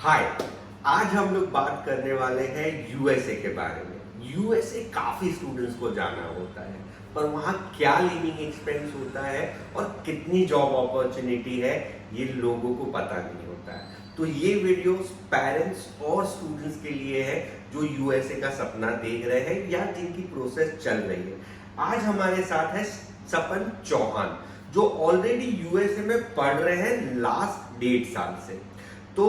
हाय। आज हम लोग बात करने वाले हैं यूएसए के बारे में। यूएसए काफी स्टूडेंट्स को जाना होता है, पर वहाँ क्या लिविंग एक्सपेंस होता है और कितनी जॉब अपॉर्चुनिटी है ये लोगों को पता नहीं होता है। तो ये वीडियोस पेरेंट्स और स्टूडेंट्स के लिए है जो यूएसए का सपना देख रहे हैं या जिनकी प्रोसेस चल रही है। आज हमारे साथ है सपन चौहान, जो ऑलरेडी यूएसए में पढ़ रहे हैं लास्ट 1.5 साल से। तो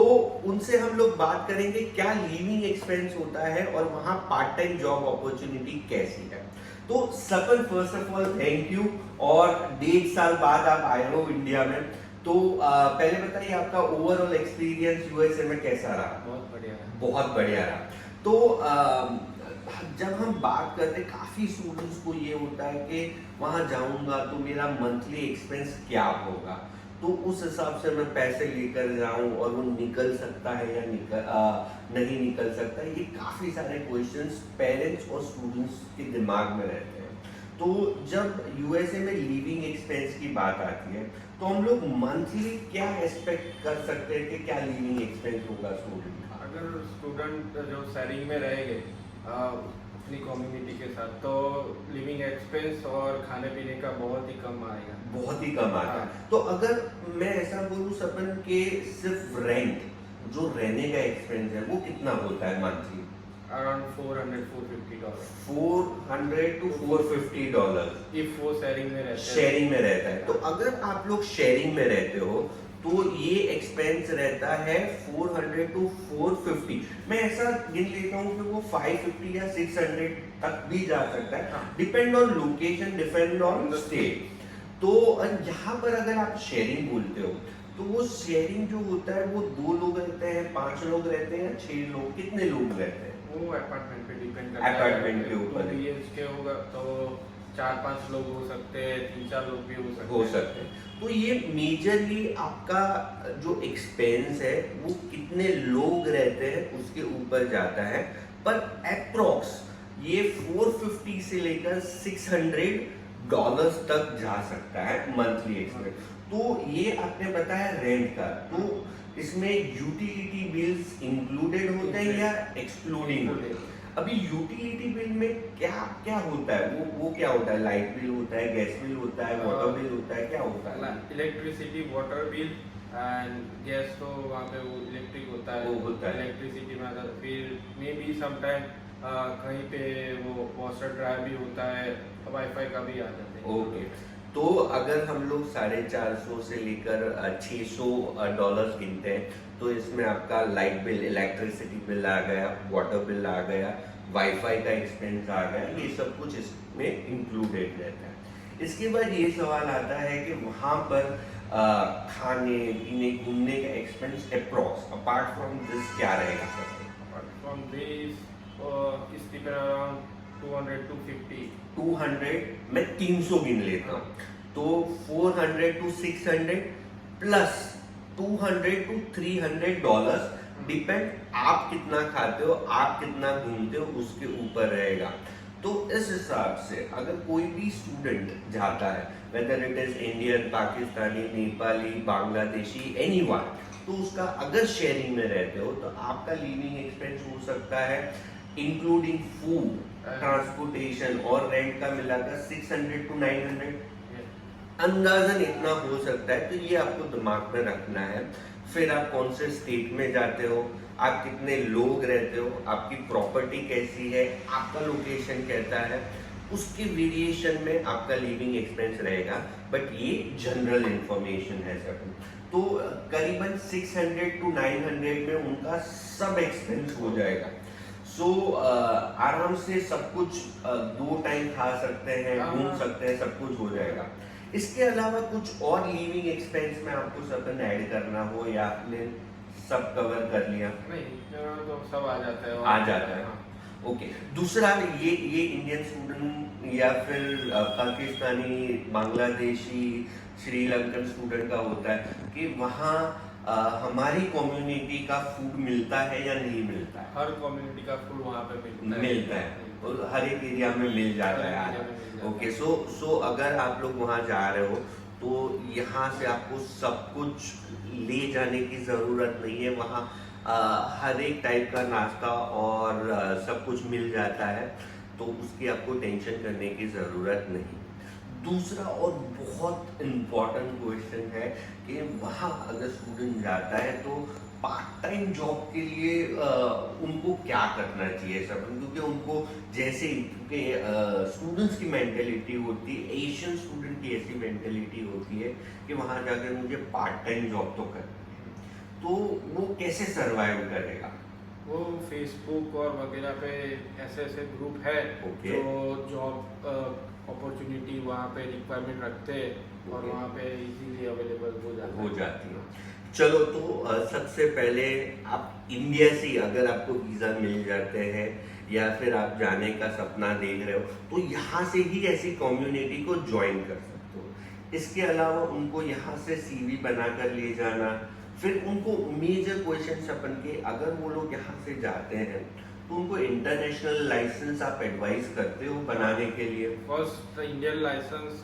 उनसे हम लोग बात करेंगे क्या लिविंग एक्सपेंस होता है और वहाँ पार्ट टाइम जॉब अपॉर्चुनिटी कैसी है। तो Sapan, first of all thank you, और 1.5 साल बाद आप आए हो इंडिया में। तो पहले बताइए आपका ओवरऑल एक्सपीरियंस यूएसए में कैसा रहा? बहुत बढ़िया है। बहुत बढ़िया रहा। तो जब हम बात करते हैं, काफ़ी स्टूडेंट्स को ये होता है कि वहाँ जाऊँगा तो मेरा मंथली एक्सपेंस क्या होगा, तो उस हिसाब से मैं पैसे लेकर जाऊँ और वो निकल सकता है या नहीं निकल सकता है। ये काफ़ी सारे क्वेश्चंस पेरेंट्स और स्टूडेंट्स के दिमाग में रहते हैं। तो जब यूएसए में लिविंग एक्सपेंस की बात आती है तो हम लोग मंथली क्या एक्सपेक्ट कर सकते हैं कि क्या लिविंग एक्सपेंस होगा स्टूडेंट का? अगर स्टूडेंट जो शेयरिंग में रहेंगे अपनी कम्युनिटी के साथ, तो लिविंग एक्सपेंस और खाने पीने का बहुत ही कम आएगा। बहुत ही कम आता है। तो अगर मैं ऐसा बोलूँ सपन के सिर्फ रेंट, जो रहने का एक्सपेंस है वो कितना होता है मंथली? अराउंड $400-450। 400 to $450 इफ वो शेयरिंग में रहते हैं। शेयरिंग में रहता है। तो अगर आप लोग शेयरिंग में रहते हो तो ये एक्सपेंस रहता है 400 to 450। मैं ऐसा गिन लेता हूँ कि वो 550 या 600 तक भी जा सकता है, depend on location, depend on state. तो यहाँ पर अगर आप शेयरिंग बोलते हो तो वो शेयरिंग जो होता है वो 2 लोग रहते हैं, 5 लोग रहते हैं, 6 लोग, कितने लोग रहते हैं? वो अपार्टमेंट पे डिपेंड करता है। अपार्टमेंट के ऊपर 2 BHK होगा तो 4-5 लोग हो सकते हैं, 3-4 लोग भी हो सकते हैं। तो ये मेजरली आपका जो एक्सपेंस है वो कितने लोग रहते हैं उसके ऊपर जाता है। पर अप्रोक्स ये 450 से लेकर $600 तक जा सकता है मंथली एक्सपेंस। तो ये आपने बताया रेंट का, तो इसमें यूटिलिटी बिल्स इंक्लूडेड होते हैं या एक्सक्लूडिंग होते हैं? अभी यूटिलिटी बिल में क्या क्या होता है? वो क्या होता है? लाइट बिल होता है, गैस बिल होता है, वाटर बिल होता है, क्या होता है? Electricity, water bill and gas, तो वहाँ पे वो इलेक्ट्रिक होता है, वो होता है। इलेक्ट्रिसिटी में आता है। फिर मे बी समटाइम कहीं पे वो वॉशर ड्रायर भी होता है, वाईफाई का भी आ जाता है। ओके। तो अगर हम लोग 450 से लेकर $600 गिनते हैं तो इसमें आपका लाइट बिल, इलेक्ट्रिसिटी बिल आ गया, वाटर बिल आ गया, वाईफाई का एक्सपेंस आ गया, ये सब कुछ इसमें इंक्लूडेड रहता है। इसके बाद ये सवाल आता है कि वहाँ पर खाने पीने घूमने का expense approx apart from this क्या रहेगा sir? Apart from this, is depend around 200-250। 200, मैं 300 गिन लेता हूँ, तो 400 to 600 प्लस $200 to $300, डिपेंड आप कितना खाते हो, आप कितना घूमते हो उसके ऊपर रहेगा। तो इस हिसाब से अगर कोई भी स्टूडेंट जाता है, whether it is Indian, Pakistani, Nepali, Bangladeshi, anyone, तो उसका अगर शेयरिंग में रहते हो तो आपका लिविंग एक्सपेंस हो सकता है इंक्लूडिंग फूड, ट्रांसपोर्टेशन और रेंट का मिलाकर 600 to 900, अंदाजन इतना हो सकता है। तो ये आपको दिमाग में रखना है। फिर आप कौन से स्टेट में जाते हो, आप कितने लोग रहते हो, आपकी प्रॉपर्टी कैसी है, आपका लोकेशन कहता है, उसके वेरिएशन में आपका लिविंग एक्सपेंस रहेगा। बट ये जनरल इंफॉर्मेशन है सब। तो करीबन 600 to 900 में उनका सब एक्सपेंस हो जाएगा। सो आराम से सब कुछ 2 टाइम खा सकते हैं, घूम सकते हैं, सब कुछ हो जाएगा। इसके अलावा कुछ और लिविंग एक्सपेंस में आपको सब ऐड करना हो या आपने सब कवर कर लिया? नहीं, तो सब आ जाता है। आ जाता है। ओके। दूसरा, ये इंडियन स्टूडेंट या फिर पाकिस्तानी, बांग्लादेशी, श्रीलंकन स्टूडेंट का होता है कि वहाँ हमारी कम्युनिटी का फूड मिलता है या नहीं मिलता है? हर कम्युनिटी का फूड वहाँ पे मिलता है, और हर एक एरिया में मिल जाता है। ओके। सो अगर आप लोग वहाँ जा रहे हो तो यहाँ से आपको सब कुछ ले जाने की ज़रूरत नहीं है। वहाँ हर एक टाइप का नाश्ता और सब कुछ मिल जाता है, तो उसकी आपको टेंशन करने की ज़रूरत नहीं। दूसरा और बहुत इम्पॉर्टेंट क्वेश्चन है कि वहाँ अगर स्टूडेंट जाता है तो पार्ट टाइम जॉब के लिए उनको क्या करना चाहिए सब, क्योंकि उनको जैसे क्योंकि स्टूडेंट्स की मेंटेलिटी होती है, एशियन स्टूडेंट की ऐसी मेंटेलिटी होती है कि वहाँ जाकर मुझे पार्ट टाइम जॉब तो करनी है, तो वो कैसे सरवाइव करेगा? वो फेसबुक और वगैरह पे ऐसे ऐसे ग्रुप है Okay. जो जॉब अपॉर्चुनिटी वहाँ पे रिक्वायरमेंट रखते हैं और Okay. वहाँ पे इजीली अवेलेबल हो जाती है। चलो, तो सबसे पहले आप इंडिया से अगर आपको वीज़ा मिल जाते हैं या फिर आप जाने का सपना देख रहे हो, तो यहाँ से ही ऐसी कम्युनिटी को ज्वाइन कर सकते हो। इसके अलावा उनको यहाँ से सीवी बनाकर ले जाना, फिर उनको मेजर क्वेश्चन अपन के, अगर वो लोग यहाँ से जाते हैं तो उनको इंटरनेशनल लाइसेंस आप एडवाइस करते हो बनाने के लिए? फर्स्ट इंडियन लाइसेंस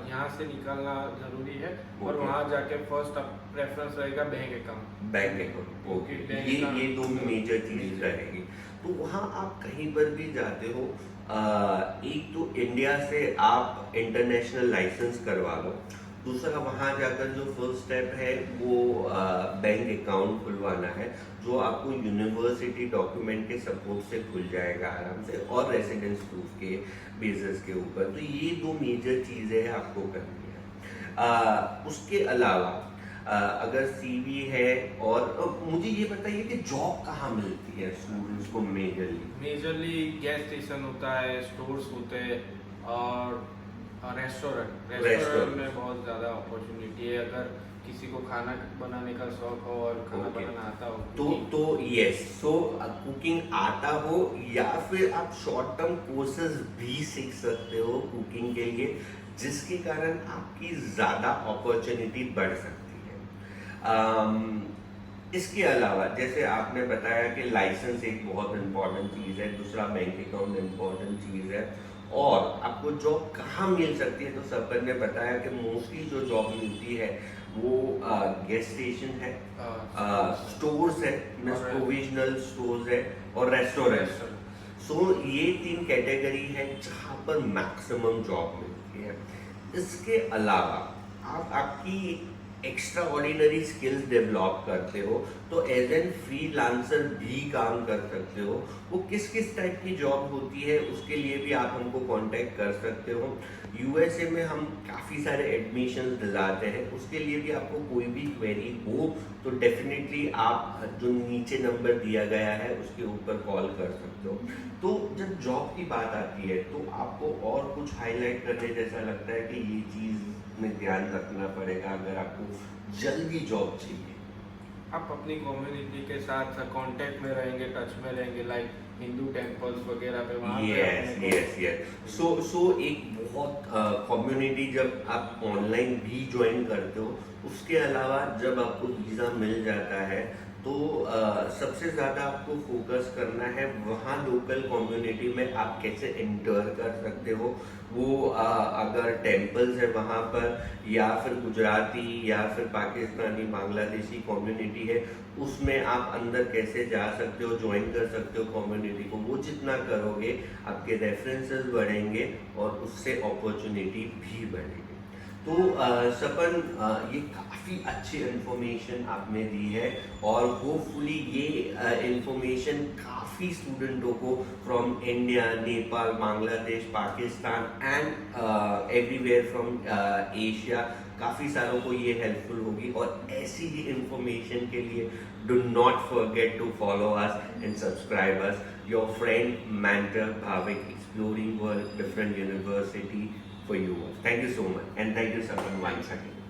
यहाँ से निकालना जरूरी है और Okay. वहाँ जाके फर्स्ट प्रेफरेंस रहेगा bank account. Bank account. Okay, bank ये account- दो मेजर चीज रहेगी। तो वहाँ आप कहीं पर भी जाते हो, एक तो इंडिया से आप इंटरनेशनल लाइसेंस करवा लो, दूसरा वहाँ जाकर जो फर्स्ट स्टेप है वो बैंक अकाउंट खुलवाना है, जो आपको यूनिवर्सिटी डॉक्यूमेंट के सपोर्ट से खुल जाएगा आराम से, और रेसिडेंस प्रूफ के बेसिस के ऊपर। तो ये दो मेजर चीज़ें आपको करनी है। उसके अलावा अगर सीवी है, और मुझे ये बताइए कि जॉब कहाँ मिलती है स्टूडेंट्स को मेजरली गैस स्टेशन होता है, स्टोर्स होते हैं और रेस्टोरेंट में बहुत ज़्यादा अपॉर्चुनिटी है अगर किसी को खाना बनाने का शौक हो और खाना Okay. बनाना आता हो। तो यस, सो कुकिंग आता हो, या फिर आप शॉर्ट टर्म कोर्सेज भी सीख सकते हो कुकिंग के लिए, जिसके कारण आपकी ज़्यादा अपॉर्चुनिटी बढ़ सकती है। इसके अलावा जैसे आपने बताया कि लाइसेंस एक बहुत इम्पॉर्टेंट चीज़ है, दूसरा बैंक अकाउंट इम्पॉर्टेंट चीज़ है, और आपको जॉब कहाँ मिल सकती है, तो सरपंच ने बताया कि मोस्टली जो जॉब मिलती है वो गैस स्टेशन है, स्टोर्स है, प्रोविजनल स्टोर्स है, और रेस्टोरेंट। सो ये 3 कैटेगरी है जहाँ पर मैक्सिमम जॉब मिलती है। इसके अलावा आप आपकी एक्स्ट्रा ऑर्डिनरी स्किल्स डेवलप करते हो तो एज एन फ्रीलांसर भी काम कर सकते हो। वो किस किस टाइप की जॉब होती है उसके लिए भी आप हमको कांटेक्ट कर सकते हो। यूएसए में हम काफ़ी सारे एडमिशन दिलाते हैं, उसके लिए भी आपको कोई भी क्वेरी हो तो डेफिनेटली आप जो नीचे नंबर दिया गया है उसके ऊपर कॉल कर सकते हो। तो जब जॉब की बात आती है तो आपको और कुछ हाईलाइट करने जैसा लगता है कि ये चीज़ में ध्यान रखना पड़ेगा अगर आपको जल्दी जॉब चाहिए? आप अपनी कम्युनिटी के साथ कांटेक्ट में रहेंगे, टच में रहेंगे, लाइक हिंदू टेम्पल्स वगैरह पे वहाँ यस। सो एक बहुत कम्युनिटी जब आप ऑनलाइन भी ज्वाइन करते हो, उसके अलावा जब आपको वीज़ा मिल जाता है तो सबसे ज़्यादा आपको फोकस करना है वहाँ लोकल कम्युनिटी में आप कैसे एंटर कर सकते हो। वो अगर टेम्पल्स है वहाँ पर, या फिर गुजराती या फिर पाकिस्तानी बांग्लादेशी कम्युनिटी है, उसमें आप अंदर कैसे जा सकते हो, ज्वाइन कर सकते हो कम्युनिटी को। वो जितना करोगे आपके रेफरेंसेस बढ़ेंगे और उससे अपॉर्चुनिटी भी बढ़ेगी। तो सपन, ये काफ़ी अच्छी इन्फॉर्मेशन आपने दी है, और होपफुली ये इन्फॉर्मेशन काफ़ी स्टूडेंटों को from India, Nepal, Bangladesh, Pakistan and everywhere from Asia, काफ़ी सारों को ये हेल्पफुल होगी। और ऐसी ही इन्फॉर्मेशन के लिए do not forget to follow us and subscribe us. Your friend mentor Bhavik, exploring world, different university for you. Thank you so much, and thank you Sapan once again.